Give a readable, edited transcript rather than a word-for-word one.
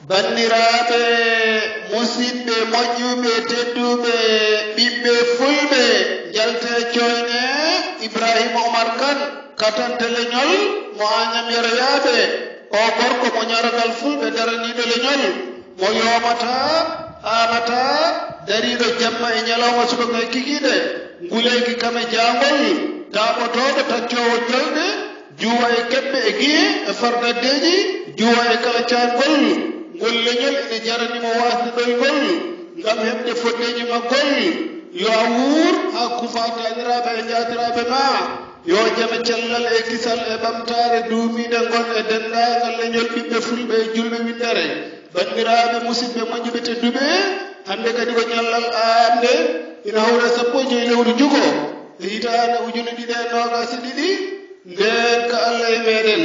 banniraaɓe musidɓe moƴƴuɓe tedduɓe ɓiɓɓe fulɓe jalte coyne Ibrahima Omar Kane katante leñol mo Agnam yeroyaaɓe o gorko mo ñaragal fulɓe daraniiɗo leñol mo yoomata haanata dariiɗo jamma e ñalawma subaka e kikiiɗe nguleyki kame jaangol taaɓotooɗo taccoowo jolɗe juwa e keɓɓe e giye e fargaddeeji juwa e kala caangol ngol leñol ene jaranimo waasde ɗoygol ngam heɓde foddeeji maggol yo a wuur haa kufaataaniraaɓe e jaatiraaɓe ma yo jame cellal e kisal e ɓamtaare duumiide ngon e denndaangal leñol ɓiɓɓe fulɓe e julɓe windere banndiraaɓe musidɓe moƴƴuɓe tedduɓe hannde kadi ko ñallal aande ina hawra 15 lewru jugo e hitaande ujune ɗiɗi e noogaas e ɗiɗi ndeen ka Allah e meeɗen